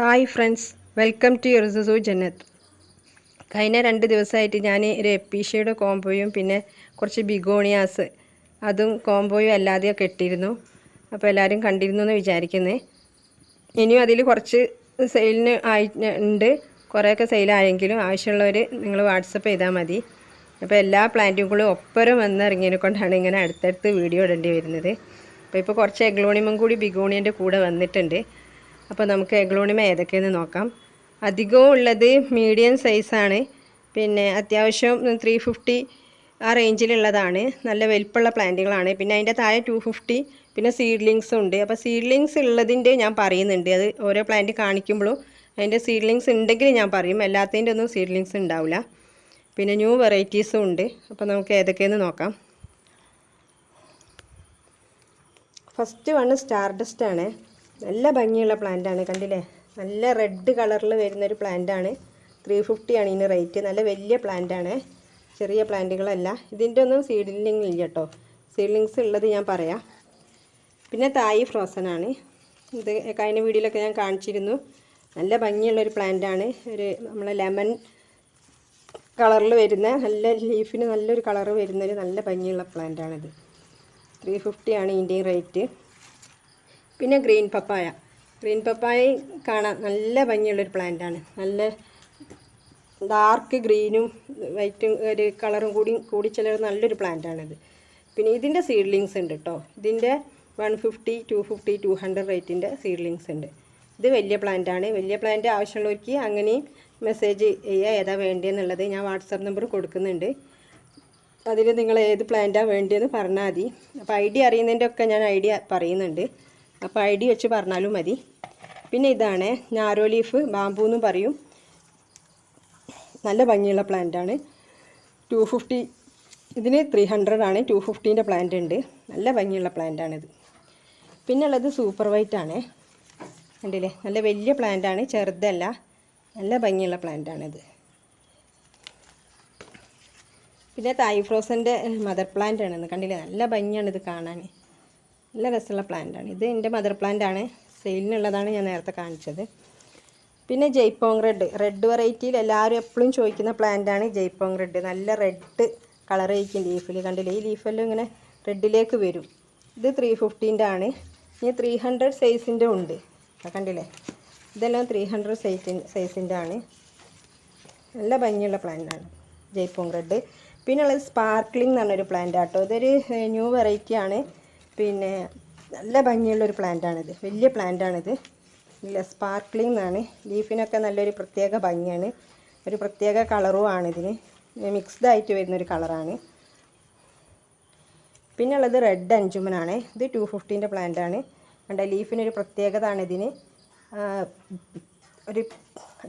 Hi friends, welcome to Ursu Jannath. കഴിഞ്ഞ 2 ദിവസമായിട്ട് ഞാൻ ഒരു എപ്പീഷ്യയുടെ കോംബോയും പിന്നെ കുറച്ച് ബിഗോണിയാസ് അതും കോംബോയും അല്ലാതെയൊക്കെ ഇട്ടിരുന്നു. അപ്പോൾ എല്ലാവരും കണ്ടിരുന്നു എന്ന് വിചാരിക്കുന്നത്. ഇനിയും അതിൽ കുറച്ച് സെയിലിന് ഉണ്ട്. കുറേയൊക്കെ സെയിലായെങ്കിലും ആവശ്യമുള്ളവർ നിങ്ങൾ വാട്സപ്പ് ചെയ്താൽ മതി. അപ്പോൾ എല്ലാ പ്ലാന്റുകളും ഒപ്പരം വന്നിറങ്ങിയതിനെ കൊണ്ടാണ് ഇങ്ങനെ അടുത്തടുത്ത് വീഡിയോ ഇടേണ്ടി വരുന്നത്. ഇപ്പോൾ കുറച്ച് എഗ്ലോണിമും കൂടി ബിഗോണിയൻ്റെ കൂടെ വന്നിട്ടുണ്ട്. അപ്പോൾ നമുക്ക് എഗ്ലോണിമ ഏതൊക്കെയെന്ന് നോക്കാം. അധികവും ഉള്ളത് മീഡിയം സൈസാണ്. പിന്നെ അത്യാവശ്യം 350 ആ റേഞ്ചിലുള്ളതാണ്. നല്ല വലിപ്പമുള്ള പ്ലാന്റുകളാണ്. പിന്നെ അതിൻ്റെ താഴെ 250 പിന്നെ സീഡ്ലിങ്സും ഉണ്ട്. അപ്പോൾ സീഡ്ലിങ്സ് ഉള്ളതിൻ്റെ ഞാൻ പറയുന്നുണ്ട്. അത് ഓരോ പ്ലാന്റ് കാണിക്കുമ്പോഴും അതിൻ്റെ സീഡ്ലിങ്സ് ഉണ്ടെങ്കിൽ ഞാൻ പറയും. എല്ലാത്തിൻ്റെ ഒന്നും സീഡ്ലിങ്സ് ഉണ്ടാവില്ല. പിന്നെ ന്യൂ വെറൈറ്റീസും ഉണ്ട്. അപ്പോൾ നമുക്ക് ഏതൊക്കെയെന്ന് നോക്കാം. ഫസ്റ്റ് വൺ സ്റ്റാർ ഡസ്റ്റ് ആണ്. നല്ല ഭംഗിയുള്ള പ്ലാന്റാണ്, കണ്ടില്ലേ? നല്ല റെഡ് കളറിൽ വരുന്നൊരു പ്ലാന്റാണ്. 350 ആണ് ഇതിന് റേറ്റ്. നല്ല വലിയ പ്ലാന്റാണ്, ചെറിയ പ്ലാന്റുകളല്ല. ഇതിൻ്റെ ഒന്നും സീഡ്ലിംഗ് ഇല്ല കേട്ടോ. സീഡ്ലിങ്സ് ഉള്ളത് ഞാൻ പറയാം. പിന്നെ തായ് ഫ്രോസൺ ആണ്. ഇത് കഴിഞ്ഞ വീഡിയോയിലൊക്കെ ഞാൻ കാണിച്ചിരുന്നു. നല്ല ഭംഗിയുള്ളൊരു പ്ലാന്റാണ്. ഒരു നമ്മളെ ലെമൺ കളറിൽ വരുന്ന നല്ല ലീഫിന് നല്ലൊരു കളറ് വരുന്നൊരു നല്ല ഭംഗിയുള്ള പ്ലാന്റാണിത്. 350 ആണ് ഇതിൻ്റെയും റേറ്റ്. പിന്നെ ഗ്രീൻ പപ്പായ കാണാൻ നല്ല ഭംഗിയുള്ളൊരു പ്ലാന്റാണ്. നല്ല ഡാർക്ക് ഗ്രീനും വൈറ്റും ഒരു കളറും കൂടിച്ചേർന്ന നല്ലൊരു പ്ലാന്റാണിത്. പിന്നെ ഇതിൻ്റെ സീഡ്ലിങ്സ് ഉണ്ട് കേട്ടോ. ഇതിൻ്റെ 150, 250, 200 റേറ്റിൻ്റെ സീഡ്ലിങ്സ് ഉണ്ട്. ഇത് വലിയ പ്ലാന്റാണ്. വലിയ പ്ലാന്റ് ആവശ്യമുള്ളവർക്ക് അങ്ങനെയും മെസ്സേജ് ചെയ്യുക ഏതാ വേണ്ടിയെന്നുള്ളത്. ഞാൻ വാട്സാപ്പ് നമ്പർ കൊടുക്കുന്നുണ്ട്. അതിൽ നിങ്ങൾ ഏത് പ്ലാന്റാണ് വേണ്ടിയെന്ന് പറഞ്ഞാൽ മതി. അപ്പോൾ ഐഡിയ അറിയുന്നതിൻ്റെ ഒക്കെ ഞാൻ ഐഡിയ പറയുന്നുണ്ട്. അപ്പോൾ ഐഡിയ വെച്ച് പറഞ്ഞാലും മതി. പിന്നെ ഇതാണ് നാരോ ലീഫ് ബാമ്പൂ എന്നും പറയും. നല്ല ഭംഗിയുള്ള പ്ലാന്റാണ്. 250, ഇതിന് 300 ആണ്. 250ൻ്റെ പ്ലാന്റ് ഉണ്ട്. നല്ല ഭംഗിയുള്ള പ്ലാന്റാണിത്. പിന്നെ ഉള്ളത് സൂപ്പർ വൈറ്റ് ആണ്. കണ്ടില്ലേ? നല്ല വലിയ പ്ലാന്റാണ്, ചെറുതല്ല. നല്ല ഭംഗിയുള്ള പ്ലാന്റാണിത്. പിന്നെ തായ് ഫ്രോസൻ്റെ മദർ പ്ലാന്റ് ആണെന്ന്, കണ്ടില്ലേ? നല്ല ഭംഗിയാണിത് കാണാൻ. നല്ല രസമുള്ള പ്ലാന്റാണ്. ഇത് എൻ്റെ മദർ പ്ലാന്റാണ്. സെയിലിനുള്ളതാണ് ഞാൻ നേരത്തെ കാണിച്ചത്. പിന്നെ ജയ്പോങ് റെഡ് വെറൈറ്റിയിൽ എല്ലാവരും എപ്പോഴും ചോദിക്കുന്ന പ്ലാന്റാണ് ജയ്പോങ് റെഡ്. നല്ല റെഡ് കളർ ആയിരിക്കും ലീഫിൽ, കണ്ടില്ലേ? ഈ ലീഫെല്ലാം ഇങ്ങനെ റെഡിലേക്ക് വരും. ഇത് 350ൻ്റെ ആണ്. ഇനി 300 സൈസിൻ്റെ ഉണ്ട്, കണ്ടില്ലേ? ഇതെല്ലാം 300 സൈസിൻ്റെ ആണ്. നല്ല ഭംഗിയുള്ള പ്ലാന്റാണ് ജയ്പോങ് റെഡ്. പിന്നെ ഉള്ളത് സ്പാർക്ലിംഗ് എന്ന് പറഞ്ഞൊരു പ്ലാന്റ് ആട്ടോ. ഇതൊരു ന്യൂ വെറൈറ്റി ആണ്. പിന്നെ നല്ല ഭംഗിയുള്ളൊരു പ്ലാന്റാണിത്. വലിയ പ്ലാന്റാണിത്. ഇല്ല, സ്പാർക്ലിംഗ് എന്നാണ്. ലീഫിനൊക്കെ നല്ലൊരു പ്രത്യേക ഭംഗിയാണ്. ഒരു പ്രത്യേക കളറും ആണ് ഇതിന്. മിക്സ്ഡ് ആയിട്ട് വരുന്നൊരു കളറാണ്. പിന്നെ ഉള്ളത് റെഡ് അഞ്ചുമനാണ്. ഇത് 250ൻ്റെ പ്ലാന്റാണ്. കണ്ട ലീഫിനൊരു പ്രത്യേകത ആണ് ഇതിന്. ഒരു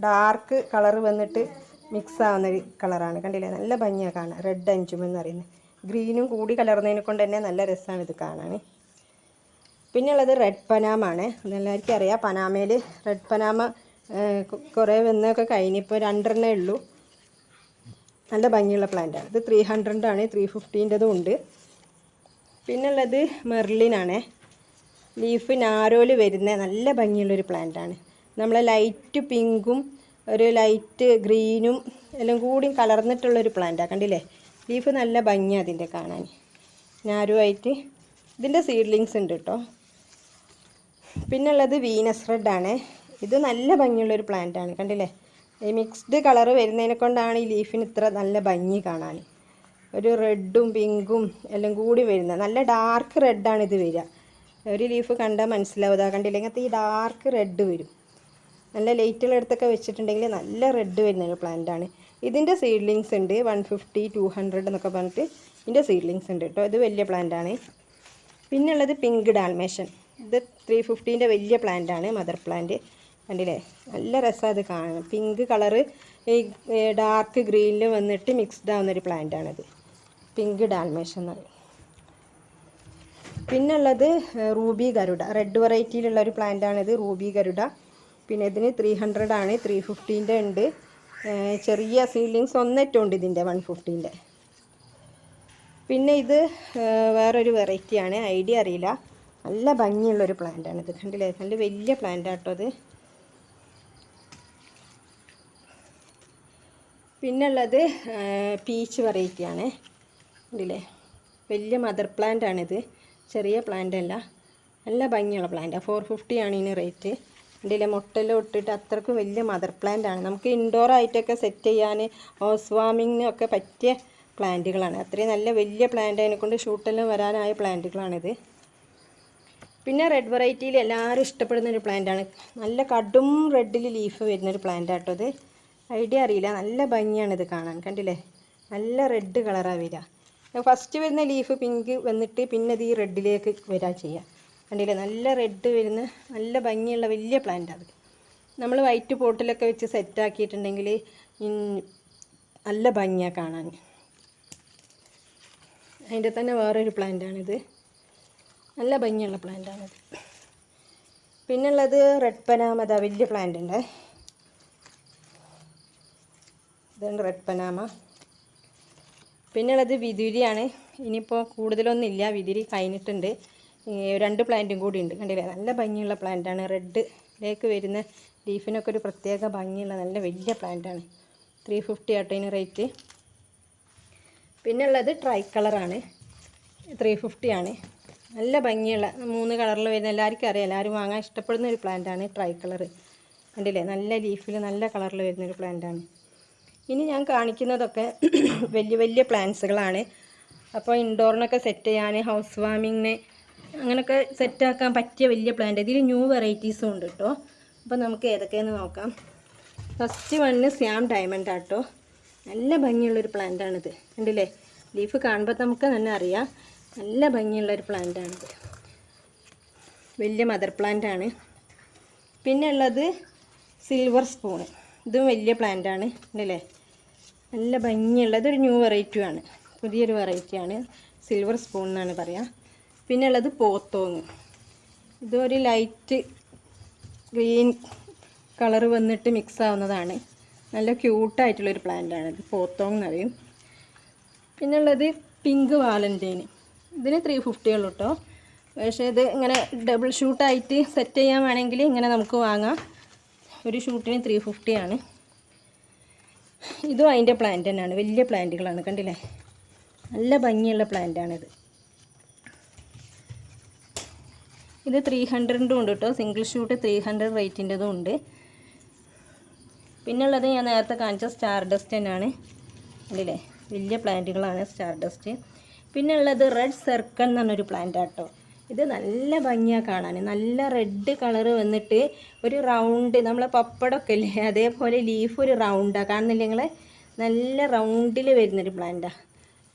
ഡാർക്ക് കളറ് വന്നിട്ട് മിക്സ് ആവുന്നൊരു കളറാണ്, കണ്ടില്ലേ? നല്ല ഭംഗിയാണ് കാണാൻ. റെഡ് അഞ്ചുമൻ എന്ന് പറയുന്നത് ഗ്രീനും കൂടി കലർന്നതിനെ കൊണ്ട് തന്നെ നല്ല രസമാണ് ഇത് കാണാൻ. പിന്നെ ഉള്ളത് റെഡ് പനാമ ആണ്. എല്ലാവർക്കും അറിയാം, പനാമയിൽ റെഡ് പനാമ കുറേ വന്നൊക്കെ കഴിഞ്ഞിപ്പോൾ 2 ഉള്ളൂ. നല്ല ഭംഗിയുള്ള പ്ലാന്റാണ്. ഇത് 300 ആണ്. 350ൻ്റെതും ഉണ്ട്. പിന്നെ ഉള്ളത് മെർലിനാണ്. ലീഫ് നാരോയിൽ വരുന്ന നല്ല ഭംഗിയുള്ളൊരു പ്ലാന്റാണ്. നമ്മളെ ലൈറ്റ് പിങ്കും ഒരു ലൈറ്റ് ഗ്രീനും എല്ലാം കൂടി കലർന്നിട്ടുള്ളൊരു പ്ലാന്റാണ്, കണ്ടില്ലേ? ലീഫ് നല്ല ഭംഗിയാണ് അതിൻ്റെ കാണാൻ, നാരുമായിട്ട്. ഇതിൻ്റെ സീഡ്ലിങ്സ് ഉണ്ട് കേട്ടോ. പിന്നെ ഉള്ളത് വീനസ് റെഡ് ആണ്. ഇത് നല്ല ഭംഗിയുള്ളൊരു പ്ലാന്റാണ്, കണ്ടില്ലേ? ഈ മിക്സ്ഡ് കളറ് വരുന്നതിനെ കൊണ്ടാണ് ഈ ലീഫിന് ഇത്ര നല്ല ഭംഗി കാണാൻ. ഒരു റെഡും പിങ്കും എല്ലാം കൂടി വരുന്ന നല്ല ഡാർക്ക് റെഡാണ് ഇത് വരിക. ഒരു ലീഫ് കണ്ടാൽ മനസ്സിലാവുക, കണ്ടില്ലേ? ഇങ്ങനത്തെ ഈ ഡാർക്ക് റെഡ് വരും. നല്ല ലൈറ്റുള്ളടുത്തൊക്കെ വെച്ചിട്ടുണ്ടെങ്കിൽ നല്ല റെഡ് വരുന്നൊരു പ്ലാന്റാണ്. ഇതിൻ്റെ സീഡ്ലിങ്സ് ഉണ്ട്. 150, 200 എന്നൊക്കെ പറഞ്ഞിട്ട് ഇതിൻ്റെ സീഡ്ലിങ്സ് ഉണ്ട് കേട്ടോ. ഇത് വലിയ പ്ലാന്റാണ്. പിന്നെ ഉള്ളത് പിങ്ക് ഡാൽമേഷൻ. ഇത് 350ൻ്റെ വലിയ പ്ലാന്റാണ്, മദർ പ്ലാന്റ്. കണ്ടില്ലേ? നല്ല രസമാണ് ഇത് കാണാൻ. പിങ്ക് കളറ് ഈ ഡാർക്ക് ഗ്രീനിൽ വന്നിട്ട് മിക്സ്ഡ് ആവുന്നൊരു പ്ലാന്റാണിത്. പിങ്ക് ഡാൽമേഷൻ എന്ന് പറയും. പിന്നെ ഉള്ളത് റൂബി ഗരുഡ. റെഡ് വെറൈറ്റിയിലുള്ളൊരു പ്ലാന്റാണിത്, റൂബി ഗരുഡ. പിന്നെ ഇതിന് 300 ആണ്. 350ൻ്റെ ഉണ്ട്. ചെറിയ സീഡ്ലിങ്സ് ഒന്നിട്ടുണ്ട് ഇതിൻ്റെ 150ൻ്റെ. പിന്നെ ഇത് വേറൊരു വെറൈറ്റിയാണ്, ഐഡിയ അറിയില്ല. നല്ല ഭംഗിയുള്ളൊരു പ്ലാന്റാണിത്, കണ്ടില്ലേ? നല്ല വലിയ പ്ലാന്റ് ആട്ടോ ഇത്. പിന്നെ ഉള്ളത് പീച്ച് വെറൈറ്റിയാണ്. ഇതില്ലേ വലിയ മദർ പ്ലാന്റ് ആണിത്, ചെറിയ പ്ലാന്റ് അല്ല, നല്ല ഭംഗിയുള്ള പ്ലാന്റാണ്. 450 ആണ് ഇതിന് റേറ്റ്. ഇതിലെ മുട്ടെല്ലാം ഇട്ടിട്ട് അത്രയ്ക്ക് വലിയ മദർ പ്ലാന്റ് ആണ്. നമുക്ക് ഇൻഡോർ ആയിട്ടൊക്കെ സെറ്റ് ചെയ്യാൻ, ഹൗസ് വാമിങ്ങിനൊക്കെ പറ്റിയ പ്ലാന്റുകളാണ്. അത്രയും നല്ല വലിയ പ്ലാന്റ് അതിനെക്കൊണ്ട് ഷൂട്ടെല്ലാം വരാനായ പ്ലാന്റുകളാണിത്. പിന്നെ റെഡ് വെറൈറ്റിയിൽ എല്ലാവരും ഇഷ്ടപ്പെടുന്നൊരു പ്ലാന്റാണ്. നല്ല കടും റെഡിൽ ലീഫ് വരുന്നൊരു പ്ലാന്റ് ആട്ടോ ഇത്. ഐഡിയ അറിയില്ല, നല്ല ഭംഗിയാണിത് കാണാൻ. കണ്ടില്ലേ, നല്ല റെഡ് കളറാണ് വരിക. ഫസ്റ്റ് വരുന്ന ലീഫ് പിങ്ക് വന്നിട്ട് പിന്നെ ഇത് ഈ റെഡിലേക്ക് വരിക ചെയ്യുക. കണ്ടില്ലേ, നല്ല റെഡ് വരുന്ന നല്ല ഭംഗിയുള്ള വലിയ പ്ലാന്റാണ്. നമ്മൾ വൈറ്റ് പോട്ടിലൊക്കെ വെച്ച് സെറ്റാക്കിയിട്ടുണ്ടെങ്കിൽ നല്ല ഭംഗിയാണ് കാണാൻ. അതിൻ്റെ തന്നെ വേറൊരു പ്ലാന്റാണിത്, നല്ല ഭംഗിയുള്ള പ്ലാന്റാണിത്. പിന്നുള്ളത് റെഡ് പനാമ, അതാ വലിയ പ്ലാന്റ് ഉണ്ട്. ഇതാണ് റെഡ് പനാമ. പിന്നുള്ളത് വിതുരിയാണ്. ഇനിയിപ്പോൾ കൂടുതലൊന്നുമില്ല, വിതുരി കഴിഞ്ഞിട്ടുണ്ട്. 2 പ്ലാന്റും കൂടി ഉണ്ട്. കണ്ടില്ലേ, നല്ല ഭംഗിയുള്ള പ്ലാന്റാണ്. റെഡിലേക്ക് വരുന്ന ലീഫിനൊക്കെ ഒരു പ്രത്യേക ഭംഗിയുള്ള നല്ല വലിയ പ്ലാന്റാണ്. 350 ആട്ടോ ഇതിന് റേറ്റ്. പിന്നുള്ളത് ട്രൈ കളറാണ്, 350 ആണ്. നല്ല ഭംഗിയുള്ള 3 കളറിൽ വരുന്ന, എല്ലാവർക്കും അറിയാം, എല്ലാവരും വാങ്ങാൻ ഇഷ്ടപ്പെടുന്ന ഒരു പ്ലാന്റാണ് ട്രൈ കളർ. കണ്ടില്ലേ, നല്ല ലീഫിൽ നല്ല കളറിൽ വരുന്നൊരു പ്ലാന്റാണ്. ഇനി ഞാൻ കാണിക്കുന്നതൊക്കെ വലിയ വലിയ പ്ലാന്റ്സുകളാണ്. അപ്പോൾ ഇൻഡോറിനൊക്കെ സെറ്റ് ചെയ്യാൻ, ഹൗസ് വാമിങ്ങിന് അങ്ങനെയൊക്കെ സെറ്റാക്കാൻ പറ്റിയ വലിയ പ്ലാന്റ്. ഇതിൽ ന്യൂ വെറൈറ്റീസും ഉണ്ട് കേട്ടോ. അപ്പോൾ നമുക്ക് ഏതൊക്കെയെന്ന് നോക്കാം. ഫസ്റ്റ് വണ്ണ് സ്യാം ഡയമണ്ട് ആട്ടോ. നല്ല ഭംഗിയുള്ളൊരു പ്ലാന്റാണിത്. കണ്ടില്ലേ, ലീഫ് കാണുമ്പോൾ നമുക്ക് തന്നെ അറിയാം, നല്ല ഭംഗിയുള്ളൊരു പ്ലാന്റാണിത്. വലിയ മദർ പ്ലാന്റാണ്. പിന്നെ ഉള്ളത് സിൽവർ സ്പൂണ്, ഇതും വലിയ പ്ലാന്റാണ്. കണ്ടില്ലേ, നല്ല ഭംഗിയുള്ളത്. ഒരു ന്യൂ വെറൈറ്റിയാണ്, പുതിയൊരു വെറൈറ്റിയാണ്, സിൽവർ സ്പൂൺ എന്നാണ് പറയുക. പിന്നെ ഉള്ളത് പോത്തോങ്, ഇതൊരു ലൈറ്റ് ഗ്രീൻ കളർ വന്നിട്ട് മിക്സ് ആവുന്നതാണ്. നല്ല ക്യൂട്ടായിട്ടുള്ളൊരു പ്ലാന്റാണിത്, പോത്തോങ് എന്ന് പറയും. പിന്നെ ഉള്ളത് പിങ്ക് വാലൻറ്റൈൻ, ഇതിന് 350 ഉള്ളൂ കേട്ടോ. പക്ഷേ ഇത് ഇങ്ങനെ ഡബിൾ ഷൂട്ടായിട്ട് സെറ്റ് ചെയ്യാൻ വേണമെങ്കിൽ ഇങ്ങനെ നമുക്ക് വാങ്ങാം. ഒരു ഷൂട്ടിന് 350 ആണ്. ഇതും അതിൻ്റെ പ്ലാന്റ് തന്നെയാണ്, വലിയ പ്ലാന്റുകളാണ്. കണ്ടില്ലേ, നല്ല ഭംഗിയുള്ള പ്ലാന്റാണിത്. ഇത് 300 ഉണ്ട് കേട്ടോ, സിംഗിൾ ഷൂട്ട് 300 റേറ്റിൻ്റെതും ഉണ്ട്. പിന്നെ ഉള്ളത് ഞാൻ നേരത്തെ കാണിച്ച സ്റ്റാർ ഡസ്റ്റ് തന്നെയാണ്. കണ്ടില്ലേ, വലിയ പ്ലാന്റുകളാണ് സ്റ്റാർ ഡസ്റ്റ്. പിന്നെ ഉള്ളത് റെഡ് സർക്കിൾ എന്ന് പറഞ്ഞൊരു പ്ലാന്റ് ആട്ടോ. ഇത് നല്ല ഭംഗിയാണ് കാണാൻ. നല്ല റെഡ് കളറ് വന്നിട്ട് ഒരു റൗണ്ട്, നമ്മളെ പപ്പടമൊക്കെ ഇല്ലേ അതേപോലെ ലീഫ് ഒരു റൗണ്ടാണ്. കാണുന്നില്ല നിങ്ങൾ, നല്ല റൗണ്ടിൽ വരുന്നൊരു പ്ലാന്റാണ്.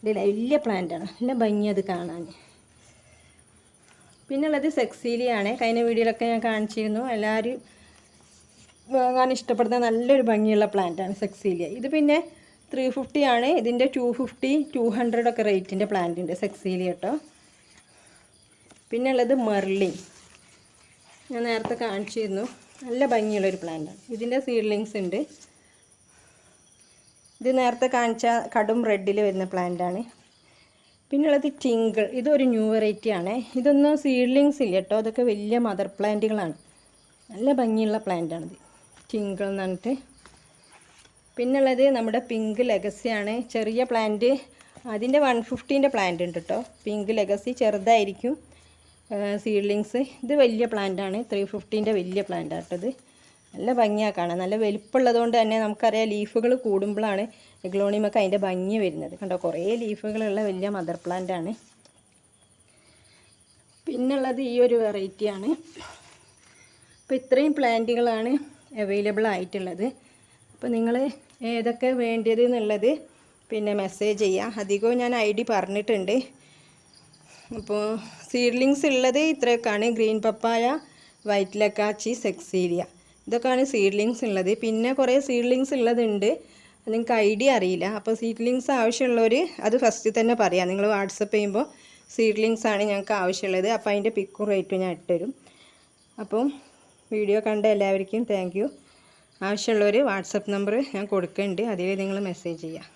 ഇതില്ല, വലിയ പ്ലാന്റാണ്, നല്ല ഭംഗി അത് കാണാൻ. പിന്നുള്ളത് സെക്സീലിയാണ്. കഴിഞ്ഞ വീഡിയോയിലൊക്കെ ഞാൻ കാണിച്ചിരുന്നു. എല്ലാവരും വാങ്ങാൻ ഇഷ്ടപ്പെടുന്ന നല്ലൊരു ഭംഗിയുള്ള പ്ലാന്റാണ് സെക്സീലിയ. ഇത് പിന്നെ 350 ആണ്. ഇതിൻ്റെ 250, 200 ഒക്കെ റേറ്റിൻ്റെ പ്ലാന്റ് ഉണ്ട് സെക്സീലിയ കേട്ടോ. പിന്നെ ഉള്ളത് മെർലിൻ, ഞാൻ നേരത്തെ കാണിച്ചിരുന്നു. നല്ല ഭംഗിയുള്ളൊരു പ്ലാന്റാണ്. ഇതിൻ്റെ സീഡ്ലിങ്സ് ഉണ്ട്. ഇത് നേരത്തെ കാണിച്ച കടും റെഡിൽ വരുന്ന പ്ലാന്റാണ്. പിന്നുള്ളത് ടിങ്കിൾ, ഇതൊരു ന്യൂ വെറൈറ്റി ആണ്. ഇതൊന്നും സീഡ്ലിങ്സ് ഇല്ല കേട്ടോ, അതൊക്കെ വലിയ മദർ പ്ലാന്റുകളാണ്. നല്ല ഭംഗിയുള്ള പ്ലാന്റാണിത്, ടിങ്കിൾ എന്ന് പറഞ്ഞിട്ട്. പിന്നുള്ളത് നമ്മുടെ പിങ്ക് ലെഗസിയാണ്, ചെറിയ പ്ലാന്റ്. അതിൻ്റെ 150ൻ്റെ പ്ലാന്റ് ഉണ്ട് കേട്ടോ. പിങ്ക് ലെഗസി ചെറുതായിരിക്കും സീഡ്ലിങ്സ്. ഇത് വലിയ പ്ലാന്റാണ്, 350ൻ്റെ വലിയ പ്ലാന്റ് ആട്ടത്. നല്ല ഭംഗിയാണ് കാണാൻ. നല്ല വലിപ്പമുള്ളതുകൊണ്ട് തന്നെ നമുക്കറിയാം ലീഫുകൾ കൂടുമ്പോഴാണ് എഗ്ലോണിയമൊക്കെ അതിൻ്റെ ഭംഗി വരുന്നത്. കണ്ടോ, കുറേ ലീഫുകളുള്ള വലിയ മദർ പ്ലാന്റാണ്. പിന്നുള്ളത് ഈ ഒരു വെറൈറ്റിയാണ്. അപ്പോൾ ഇത്രയും പ്ലാന്റുകളാണ് അവൈലബിൾ ആയിട്ടുള്ളത്. അപ്പോൾ നിങ്ങൾ ഏതൊക്കെ വേണ്ടിയത് എന്നുള്ളത് പിന്നെ മെസ്സേജ് ചെയ്യുക. അധികവും ഞാൻ ID പറഞ്ഞിട്ടുണ്ട്. അപ്പോൾ സീഡ്ലിങ്സ് ഉള്ളത് ഇത്രയൊക്കെയാണ്. ഗ്രീൻ പപ്പായ, വൈറ്റ് ലക്കാച്ചി, സെക്സീലിയ, ഇതൊക്കെയാണ് സീഡ്ലിങ്സ് ഉള്ളത്. പിന്നെ കുറേ സീഡ്ലിങ്സ് ഉള്ളതുണ്ട്, നിങ്ങൾക്ക് ഐഡിയ അറിയില്ല. അപ്പോൾ സീഡ്ലിങ്സ് ആവശ്യമുള്ളവർ അത് ഫസ്റ്റ് തന്നെ പറയാം. നിങ്ങൾ വാട്സപ്പ് ചെയ്യുമ്പോൾ സീഡ്ലിങ്സ് ആണ് ഞങ്ങൾക്ക് ആവശ്യമുള്ളത്. അപ്പോൾ അതിൻ്റെ പിക്കും റേറ്റും ഞാൻ ഇട്ടുതരും. അപ്പം വീഡിയോ കണ്ട എല്ലാവർക്കും താങ്ക് യു. ആവശ്യമുള്ളവർ വാട്സപ്പ് നമ്പർ ഞാൻ കൊടുക്കുന്നുണ്ട്, അതിൽ നിങ്ങൾ മെസ്സേജ് ചെയ്യുക.